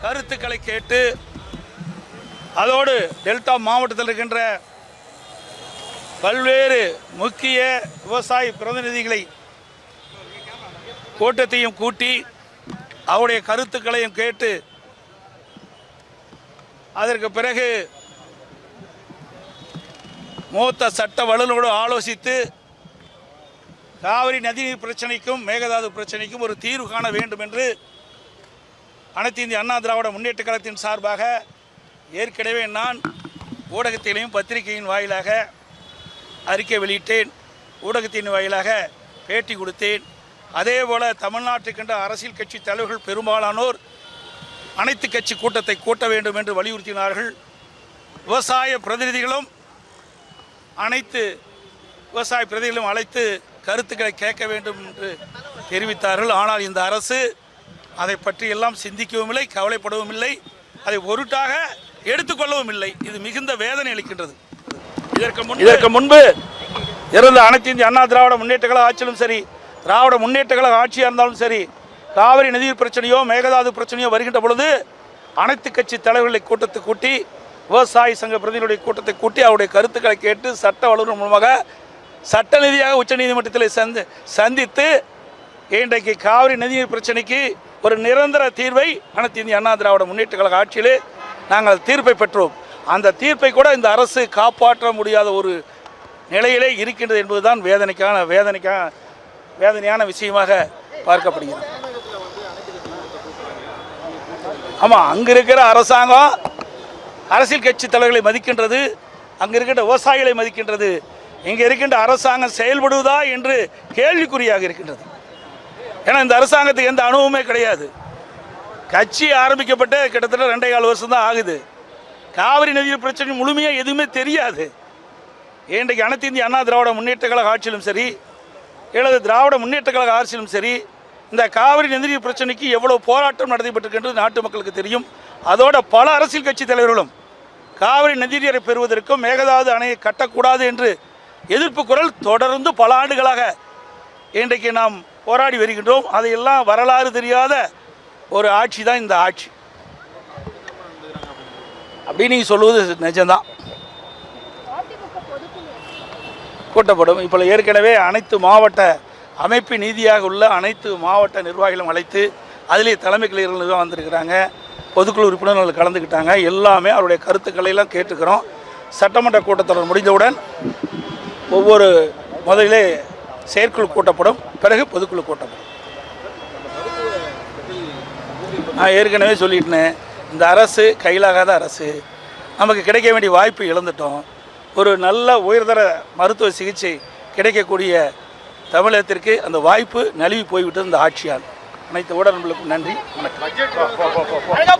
கருத்துக்களை கேட்டு அதோடு டெல்டா மாவட்டத்தில் இருக்கின்ற பல்வேறு முக்கிய விவசாய பிரதிநிதிகளை கூட்டத்தையும் கூட்டி அவருடைய கருத்துக்களையும் கேட்டு அதற்கு பிறகு மூத்த சட்ட வல்லுநரோடு ஆலோசித்து காவிரி நதிநீர் பிரச்சனைக்கும் மேகதாது பிரச்சனைக்கும் ஒரு தீர்வு காண வேண்டும் என்று அனைத்து இந்திய அண்ணா திராவிட முன்னேற்ற கழகத்தின் சார்பாக ஏற்கனவே நான் ஊடகத்திலையும் பத்திரிகையின் வாயிலாக அறிக்கை வெளியிட்டேன், ஊடகத்தின் வாயிலாக பேட்டி கொடுத்தேன். அதேபோல் தமிழ்நாட்டுக்கென்ற அரசியல் கட்சி தலைவர்கள் பெரும்பாலானோர் அனைத்து கட்சி கூட்டத்தை கூட்ட வேண்டும் என்று வலியுறுத்தினார்கள். விவசாய பிரதிநிதிகளும் அனைத்து விவசாய பிரதிநிதிகளும் அழைத்து கருத்துக்களை கேட்க வேண்டும் என்று தெரிவித்தார்கள். ஆனால் இந்த அரசு அதை பற்றி எல்லாம் சிந்திக்கவும் இல்லை, கவலைப்படவும் இல்லை, அதை பொருட்டாக எடுத்துக்கொள்ளவும் இல்லை. இது மிகுந்த வேதனை அளிக்கின்றது. இதற்கு முன்பு இருந்த அனைத்து இந்திய அண்ணா திராவிட முன்னேற்ற கழக ஆட்சியிலும் சரி, திராவிட முன்னேற்ற கழக ஆட்சியாக இருந்தாலும் சரி, காவிரி நதிநீர் பிரச்சனையோ மேகதாது பிரச்சனையோ வருகின்ற பொழுது அனைத்து கட்சி தலைவர்களை கூட்டத்தை கூட்டி விவசாய சங்க பிரதிநிதிகளுடைய கூட்டத்தை கூட்டி அவருடைய கருத்துக்களை கேட்டு சட்ட வல்லுநர் மூலமாக சட்ட ரீதியாக உச்சநீதிமன்றத்தில் சந்தித்து இன்றைக்கு காவிரி நதிநீர் பிரச்சனைக்கு ஒரு நிரந்தர தீர்வை அனைத்து இந்திய அண்ணா திராவிட முன்னேற்ற கழக ஆட்சியிலே நாங்கள் தீர்ப்பை பெற்றோம். அந்த தீர்ப்பை கூட இந்த அரசு காப்பாற்ற முடியாத ஒரு நிலையிலே இருக்கின்றது என்பதுதான் வேதனையான விஷயமாக பார்க்கப்படுகிறது. ஆமாம், அங்கே இருக்கிற அரசாங்கம் அரசியல் கட்சி தலைவர்களை மதிக்கின்றது, அங்கே இருக்கின்ற விவசாயிகளை மதிக்கின்றது. இங்கே இருக்கின்ற அரசாங்கம் செயல்படுவதா என்று கேள்விக்குறியாக இருக்கின்றது. ஏன்னா இந்த அரசாங்கத்துக்கு எந்த அனுபவமே கிடையாது. கட்சி ஆரம்பிக்கப்பட்டு கிட்டத்தட்ட 2.25 வருஷம் தான் ஆகுது. காவிரி நதிநீர் பிரச்சனை முழுமையாக எதுவுமே தெரியாது. இன்றைக்கு அனைத்து இந்திய அண்ணா திராவிட முன்னேற்ற கழக ஆட்சியிலும் சரி, அல்லது திராவிட முன்னேற்ற கழக ஆட்சியிலும் சரி, இந்த காவிரி நதிநீர் பிரச்சனைக்கு எவ்வளவு போராட்டம் நடத்தப்பட்டிருக்கின்றது நாட்டு மக்களுக்கு தெரியும். அதோட பல அரசியல் கட்சி தலைவர்களும் காவிரி நதிநீரை பெறுவதற்கும் மேகதாது அணையை கட்டக்கூடாது என்று எதிர்ப்பு குரல் தொடர்ந்து பல ஆண்டுகளாக இன்றைக்கு நாம் போராடி வருகின்றோம். அதையெல்லாம் வரலாறு தெரியாத ஒரு ஆட்சி தான் இந்த ஆட்சி அப்படின்னு நீங்கள் சொல்லுவது நிஜம்தான். கூட்டப்படும். இப்போ ஏற்கனவே அனைத்து மாவட்ட அமைப்பு நீதியாக உள்ள அனைத்து மாவட்ட நிர்வாகிகளும் அழைத்து அதிலே தலைமை கலைஞர்கள் தான் வந்திருக்கிறாங்க. பொதுக்குழு உறுப்பினர்கள் கலந்துக்கிட்டாங்க. எல்லாமே அவருடைய கருத்துக்களை எல்லாம் கேட்டுக்கிறோம். சட்டமன்ற கூட்டத்தொடர் முடிந்தவுடன் ஒவ்வொரு முதலிலே செயற்குழு கூட்டப்படும், பிறகு பொதுக்குழு கூட்டப்படும். நான் ஏற்கனவே சொல்லிட்டேன், இந்த அரசு கையிலாகாத அரசு. நமக்கு கிடைக்க வேண்டிய வாய்ப்பு இழந்துட்டோம். ஒரு நல்ல உயர்தர மருத்துவ சிகிச்சை கிடைக்கக்கூடிய தமிழகத்திற்கு அந்த வாய்ப்பு நழுவி போய்விட்டது இந்த ஆட்சியால். அனைத்து ஊடகங்களுக்கும் நன்றி. வணக்கம்.